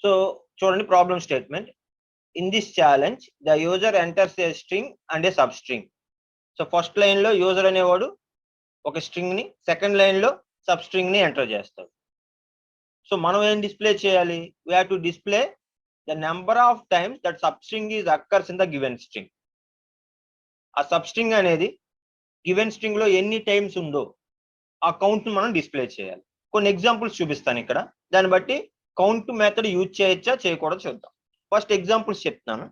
So చూడండి problem statement. In this challenge the user enters a string and A sub string. So first line లో user అనేవాడు ఒక string ని, second line లో sub string ని enter చేస్తాడు. So మనం ఏం డిస్ప్లే చేయాలి? We have to display the number of times that sub string is occurs in the given string. ఆ సబ్ స్ట్రింగ్ అనేది గివెన్ స్ట్రింగ్ లో ఎన్ని టైమ్స్ ఉందో ఆ కౌంట్ ను మనం డిస్ప్లే చేయాలి. కొన్ని ఎగ్జాంపుల్స్ చూపిస్తాను ఇక్కడ, దాన్ని బట్టి కౌంట్ మెథడ్ యూజ్ చేయొచ్చా చేయకూడదు చూద్దాం. ఫస్ట్ ఎగ్జాంపుల్స్ చెప్తాను.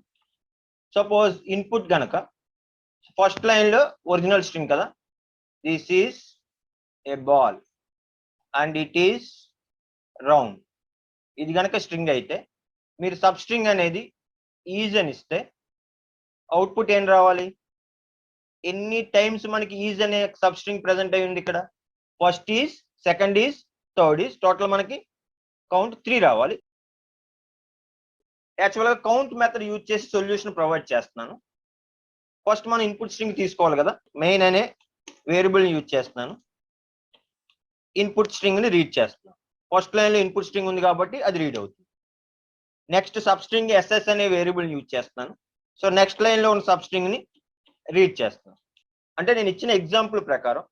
సపోజ్ ఇన్పుట్ గనక ఫస్ట్ లైన్ లో ఒరిజినల్ స్ట్రింగ్ కదా, this is a ball and it is round. ఇది గనక స్ట్రింగ్ అయితే మీరు సబ్ స్ట్రింగ్ అనేది ఈజ్ అని ఇస్తే అవుట్పుట్ ఏం రావాలి? ఎన్ని టైమ్స్ మనకి ఈజ్ అనే సబ్ స్ట్రింగ్ ప్రెసెంట్ అయి ఉంది ఇక్కడ. First is, second is, third is, total మనకి కౌంట్ 3 రావాలి. యాక్చువల్గా కౌంట్ మెథడ్ యూజ్ చేసి సొల్యూషన్ ప్రొవైడ్ చేస్తున్నాను. ఫస్ట్ మనం ఇన్పుట్ స్ట్రింగ్ తీసుకోవాలి కదా, మెయిన్ అనే వేరియబుల్ యూజ్ చేస్తున్నాను. ఇన్పుట్ స్ట్రింగ్ ని రీడ్ చేస్తున్నాను. ఫస్ట్ లైన్ లో ఇన్పుట్ స్ట్రింగ్ ఉంది కాబట్టి అది రీడ్ అవుతుంది. నెక్స్ట్ సబ్ స్ట్రింగ్ ఎస్ఎస్ అనే వేరియబుల్ యూజ్ చేస్తున్నాను. సో నెక్స్ట్ లైన్ లో ఉన్న సబ్ స్ట్రింగ్ ని రీడ్ చేస్తున్నాను. అంటే నేను ఇచ్చిన ఎగ్జాంపుల్ ప్రకారం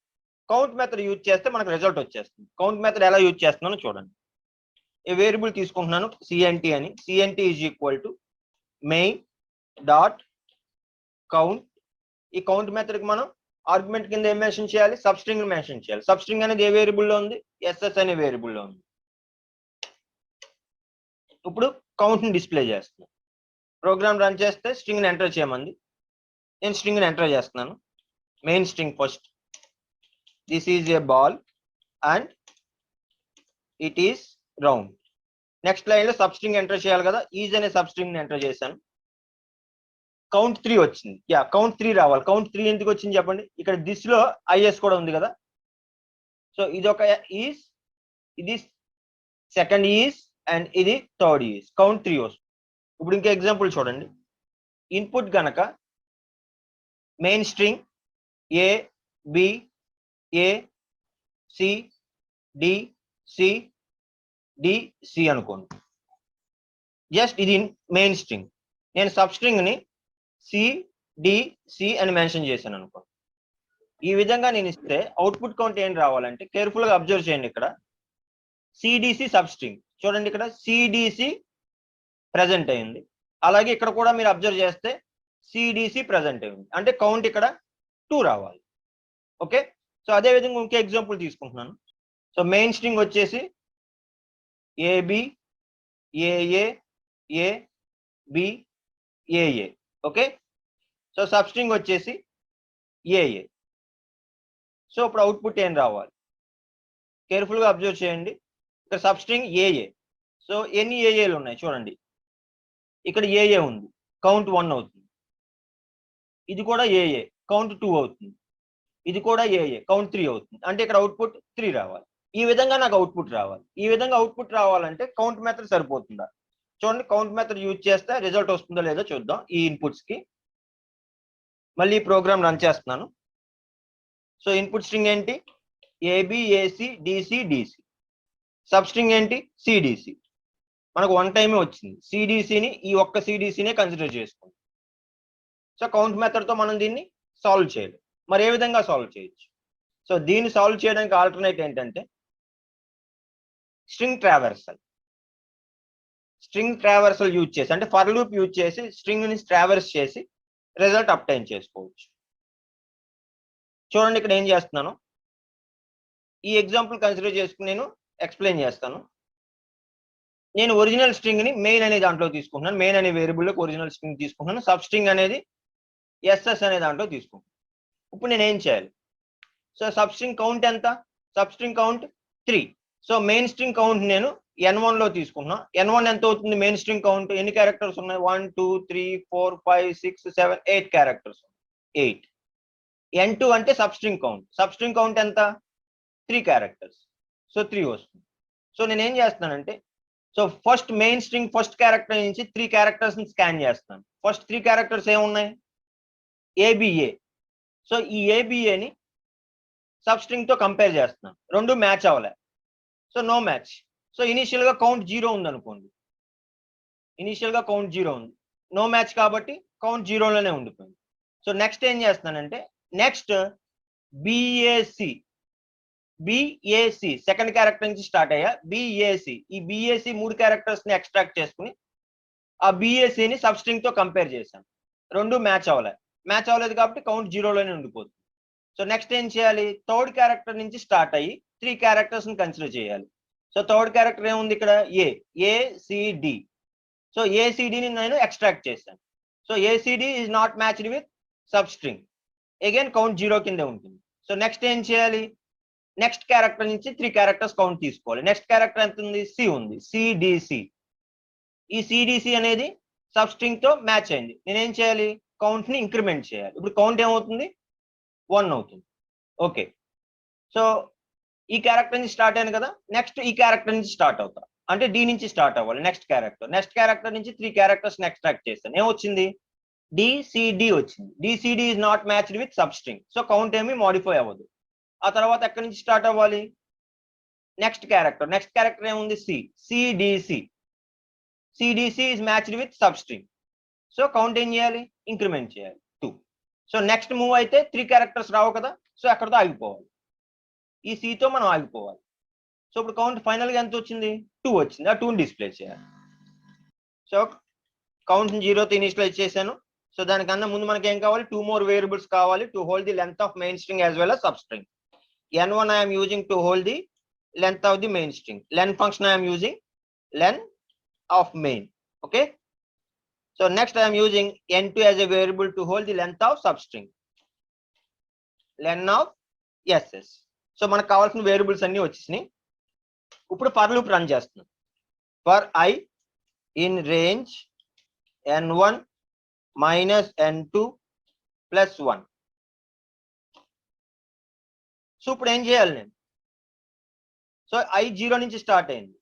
కౌంట్ మెథడ్ యూజ్ చేస్తే మనకు రిజల్ట్ వచ్చేస్తుంది. కౌంట్ మెథడ్ ఎలా యూజ్ చేస్తున్నానో చూడండి. ఏ వేరియబుల్ తీసుకుంటున్నాను సిఎన్టీ అని. CNT is equal to main dot count. ఈ కౌంట్ మెథడ్ కి మనం ఆర్గ్యుమెంట్ కింద ఏం మెన్షన్ చేయాలి? సబ్ స్ట్రింగ్ మెన్షన్ చేయాలి. సబ్ స్ట్రింగ్ అనేది ఏ వేరియబుల్లో ఉంది? ఎస్ఎస్ అనే వేరియబుల్లో ఉంది. ఇప్పుడు కౌంట్ ని డిస్ప్లే చేస్తున్నాను. ప్రోగ్రామ్ రన్ చేస్తే స్ట్రింగ్ ని ఎంటర్ చేయమంది. నేను స్ట్రింగ్ ని ఎంటర్ చేస్తున్నాను. Main string first, this is a ball and it is round. Next line లో సబ్ స్ట్రింగ్ ఎంటర్ చేయాలి కదా, ఈజ్ అనే సబ్ స్ట్రింగ్ ని ఎంటర్ చేశాను. కౌంట్ 3 వచ్చింది. కౌంట్ 3 రావాలి. కౌంట్ 3 ఎందుకు వచ్చింది చెప్పండి? ఇక్కడ దిస్ లో ఐఎస్ కూడా ఉంది కదా. సో ఇది ఒక ఈజ్, ఇది సెకండ్ ఈజ్ అండ్ ఇది థర్డ్ ఈజ్. కౌంట్ 3 వస్తుంది. ఇప్పుడు ఇంకా ఎగ్జాంపుల్ చూడండి. ఇన్పుట్ గనక main string A B A C D C D C అనుకోండి. జస్ట్ ఇది మెయిన్ స్ట్రింగ్. నేను సబ్ స్ట్రింగ్ ని సి డి సి అని మెన్షన్ చేశాను అనుకోండి. ఈ విధంగా నేను ఇస్తే అవుట్పుట్ కౌంట్ ఏం రావాలంటే, కేర్ఫుల్ గా అబ్జర్వ్ చేయండి. ఇక్కడ సిడిసి సబ్ స్ట్రింగ్ చూడండి, ఇక్కడ సిడిసి ప్రెసెంట్ అయింది. అలాగే ఇక్కడ కూడా మీరు అబ్జర్వ్ చేస్తే సిడిసి ప్రెసెంట్ అయింది. అంటే కౌంట్ ఇక్కడ 2 రావాలి. ఓకే. సో అదే విధంగా ఇంకే ఎగ్జాంపుల్ తీసుకుంటున్నాను. సో మెయిన్ స్ట్రింగ్ వచ్చేసి ఏబి ఏఏ ఏ బి ఏఏ. ఓకే. సో సబ్ స్ట్రింగ్ వచ్చేసి ఏఏ. సో ఇప్పుడు అవుట్పుట్ ఏం రావాలి? కేర్ఫుల్ గా అబ్జర్వ్ చేయండి. ఇక్కడ సబ్ స్ట్రింగ్ ఏఏ. సో ఎన్ని ఏఏలు ఉన్నాయి చూడండి. ఇక్కడ ఏఏ ఉంది, కౌంట్ 1 అవుతుంది. ఇది కూడా ఏఏ, కౌంట్ 2 అవుతుంది. ఇది కూడా ఏఏ, కౌంట్ 3 అవుతుంది. అంటే ఇక్కడ అవుట్పుట్ 3 రావాలి. ఈ విధంగా నాకు అవుట్పుట్ రావాలి. ఈ విధంగా అవుట్పుట్ రావాలంటే కౌంట్ మెథడ్ సరిపోతుందా? చూడండి, కౌంట్ మెథడ్ యూజ్ చేస్తే రిజల్ట్ వస్తుందో లేదో చూద్దాం. ఈ ఇన్పుట్స్ కి మళ్ళీ ప్రోగ్రామ్ రన్ చేస్తున్నాను. సో ఇన్పుట్ స్ట్రింగ్ ఏంటి? AB AC DC DC. Substring ఏంటి? సిడిసి. మనకు 1 టైమే వచ్చింది. సిడిసిని ఈ ఒక్క సిడిసినే కన్సిడర్ చేసుకోండి. సో కౌంట్ మెథడ్ తో మనం దీన్ని సాల్వ్ చేయలేం. మరి ఏ విధంగా సాల్వ్ చేయొచ్చు? సో దీన్ని సాల్వ్ చేయడానికి ఆల్టర్నేట్ ఏంటంటే string traversal. String traversal use చేసి, అంటే ఫర్ లూప్ యూజ్ చేసి స్ట్రింగ్ ని ట్రావర్స్ చేసి రిజల్ట్ అప్టైన్ చేసుకోవచ్చు. చూడండి ఇక్కడ ఏం చేస్తున్నాను. ఈ ఎగ్జాంపుల్ కన్సిడర్ చేసుకుని నేను ఎక్స్ప్లెయిన్ చేస్తాను. నేను ఒరిజినల్ స్ట్రింగ్ ని మెయిన్ అనే దాంట్లో తీసుకుంటున్నాను. మెయిన్ అనే వేరియబుల్లోకి ఒరిజినల్ స్ట్రింగ్ తీసుకుంటున్నాను. సబ్ స్ట్రింగ్ అనేది ఎస్ఎస్ అనే దాంట్లో తీసుకుంటున్నాను. ఇప్పుడు నేను ఏం చేయాలి? సో సబ్ స్ట్రింగ్ కౌంట్ ఎంత? Sub string count 3. So main string count నేను n1 లో తీసుకుంటున్నా. n1 ఎంత అవుతుంది? మెయిన్ స్ట్రింగ్ కౌంట్ ఎన్ని క్యారెక్టర్స్ ఉన్నాయి? 1 2 3 4 5 6 7 8 క్యారెక్టర్స్. 8. n2 అంటే sub string count. Sub string count ఎంత? 3 క్యారెక్టర్స్. సో 3 వస్తుంది. సో నేను ఏం చేస్తున్నానంటే, so first main string first character నుంచి 3 క్యారెక్టర్స్ ని స్కాన్ చేస్తాను. ఫస్ట్ 3 క్యారెక్టర్స్ ఏమున్నాయి? ఏబిఏ. సో ఈ ఏబిఏని సబ్ స్ట్రింగ్ తో కంపేర్ చేస్తున్నాను. రెండు మ్యాచ్ అవ్వలే. So no match. So initial గా కౌంట్ 0 ఉంది అనుకోండి. ఇనిషియల్ గా కౌంట్ 0 ఉంది, నో మ్యాచ్ కాబట్టి కౌంట్ 0లోనే ఉండిపోయింది. సో నెక్స్ట్ ఏం చేస్తానంటే నెక్స్ట్ బిఏసి సెకండ్ క్యారెక్టర్ నుంచి స్టార్ట్ అయ్యా బిఏసి, ఈ బిఏసి 3 క్యారెక్టర్స్ ని ఎక్స్ట్రాక్ట్ చేసుకుని ఆ బిఏసిని సబ్ స్ట్రింగ్ తో కంపేర్ చేశాను, రెండు మ్యాచ్ అవ్వలేదు కాబట్టి కౌంట్ 0లోనే ఉండిపోతుంది. సో నెక్స్ట్ ఏం చేయాలి, థర్డ్ క్యారెక్టర్ నుంచి స్టార్ట్ అయ్యి 3 క్యారెక్టర్స్ ని కన్సిడర్ చేయాలి. సో థర్డ్ క్యారెక్టర్ ఏముంది ఇక్కడ ఏసిడి. సో ఏసిడిని నేను ఎక్స్ట్రాక్ట్ చేశాను. So ACD is not matched with sub string, again count 0 కిందే ఉంటుంది. సో నెక్స్ట్ ఏం చేయాలి, నెక్స్ట్ క్యారెక్టర్ నుంచి 3 క్యారెక్టర్స్ కౌంట్ తీసుకోవాలి. నెక్స్ట్ క్యారెక్టర్ ఎంత ఉంది, సి ఉంది, సిడిసి. ఈ సిడిసి అనేది సబ్ స్ట్రింగ్ తో మ్యాచ్ అయింది. నేనేం చేయాలి, కౌంట్ ని ఇంక్రిమెంట్ చేయాలి. ఇప్పుడు కౌంట్ ఏమవుతుంది, 1 అవుతుంది. ఓకే, సో ఈ క్యారెక్టర్ నుంచి స్టార్ట్ అయ్యాను కదా, నెక్స్ట్ ఈ క్యారెక్టర్ నుంచి స్టార్ట్ అవుతా, అంటే డి నుంచి స్టార్ట్ అవ్వాలి. నెక్స్ట్ క్యారెక్టర్ నుంచి 3 క్యారెక్టర్స్ ఎక్స్ట్రాక్ట్ చేస్తాను. ఏమొచ్చింది, డిసిడి వచ్చింది. DCD is not matched with sub string, so count ఏమి మోడిఫై అవ్వదు. ఆ తర్వాత ఎక్కడి నుంచి స్టార్ట్ అవ్వాలి, నెక్స్ట్ క్యారెక్టర్ ఏముంది, CDC. CDC is matched with sub string, so count ఏం చేయాలి, ఇంక్రిమెంట్ చేయాలి 2. సో నెక్స్ట్ మూవ్ అయితే 3 క్యారెక్టర్స్ రావు కదా, సో ఎక్కడితో ఆగిపోవాలి, ఈ సితో మనం ఆగిపోవాలి. సో ఇప్పుడు కౌంట్ ఫైనల్ గా ఎంత వచ్చింది, 2 వచ్చింది. ఆ 2ని డిస్ప్లే చేయాలి. సో కౌంట్ 0తో ఇనిషియలైజ్ చేశాను. సో దానికన్నా ముందు మనకి ఏం కావాలి, 2 more వేరియబుల్స్ కావాలి to hold the length of main string as well as sub string. n1 I am using to hold the length of the main string. Len function I am using len of main. Okay, so next I am using n2 as a variable to hold the length of substring, len of ss. So మనకు కావాల్సిన variables అన్ని వచ్చేసినాయి. ఇప్పుడు for loop run చేస్తున్నాం. For I in range n1 minus n2 plus 1. So ఇప్పుడు ఏం చేయాలి నేను, సో I 0 నుంచి స్టార్ట్ అయింది,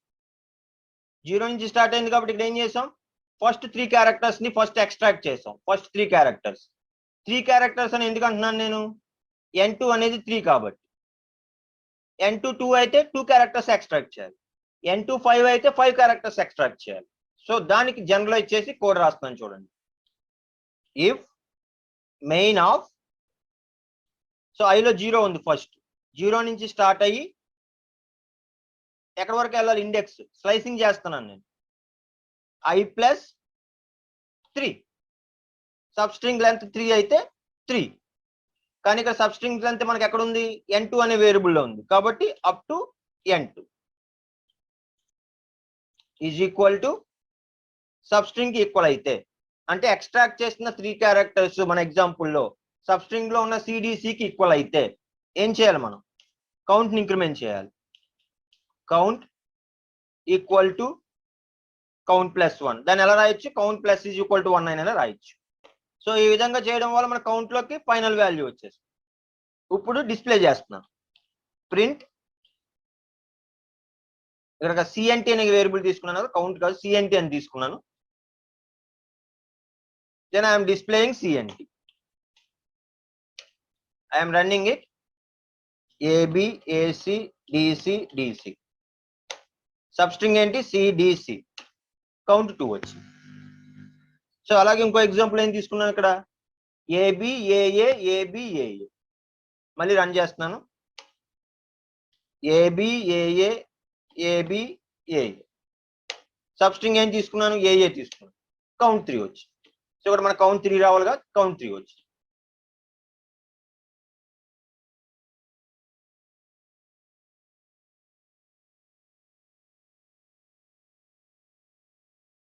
కాబట్టి ఇక్కడ ఏం చేసాం, ఫస్ట్ 3 క్యారెక్టర్స్ ని ఫస్ట్ ఎక్స్ట్రాక్ట్ చేసాం. ఫస్ట్ 3 క్యారెక్టర్స్ అని ఎందుకు అంటున్నాను నేను, n2 అనేది 3 కాబట్టి, n2 2 అయితే 2 క్యారెక్టర్స్ ఎక్స్ట్రాక్ట్ చేయాలి, n2 5 అయితే 5 క్యారెక్టర్స్ ఎక్స్ట్రాక్ట్ చేయాలి. సో దానికి జనరలైజ్ చేసి కోడ్ రాస్తున్నాను చూడండి. ఇఫ్ మెయిన్ ఆఫ్, సో ఐలో 0 ఉంది, ఫస్ట్ 0 నుంచి స్టార్ట్ అయ్యి ఎక్కడి వరకు వెళ్ళాలి, ఇండెక్స్ స్లైసింగ్ చేస్తున్నాను నేను, I plus 3. Sub string length 3 అయితే 3, కానీ ఇక్కడ సబ్ స్ట్రింగ్ లెంత్ మనకి ఎక్కడ ఉంది, n2 అనే వేరియబుల్లో ఉంది, కాబట్టి up to n2 is equal to sub string equal అయితే, అంటే ఎక్స్ట్రాక్ట్ చేసిన 3 క్యారెక్టర్స్ మన ఎగ్జాంపుల్లో సబ్ స్ట్రింగ్ లో ఉన్న సిడిసికి ఈక్వల్ అయితే ఏం చేయాలి, మనం కౌంట్ ని ఇంక్రిమెంట్ చేయాలి. Count equal to count plus 1. దాన్ని ఎలా రాయొచ్చు, count plus is equal to 1 అయినా రాయొచ్చు. సో ఈ విధంగా చేయడం వల్ల మన కౌంట్ లోకి ఫైనల్ వాల్యూ వచ్చేసి ఇప్పుడు డిస్ప్లే చేస్తున్నాను. ప్రింట్, ఇక్కడ సిఎన్టీ అనే వేరియబుల్ తీసుకున్నాను, కౌంట్ కాదు సిఎన్టీ అని తీసుకున్నాను. Then I'm displaying CNT. I'm running it, AB AC DC DC, substring ఏంటి, సిడిసి, కౌంట్ 2 వచ్చింది. సో అలాగే ఇంకో ఎగ్జాంపుల్ ఏం తీసుకున్నాను, ఇక్కడ ఏబి ఏఏ ఏబి ఏఏ, మళ్ళీ రన్ చేస్తున్నాను, ఏబి ఏఏ ఏబి ఏఏ, సబ్ స్ట్రింగ్ ఏం తీసుకున్నాను, ఏఏ తీసుకున్నాను, కౌంట్ 3 వచ్చింది. సో ఇక్కడ మన కౌంట్ 3 రావాలిగా, కౌంట్ 3 వచ్చింది.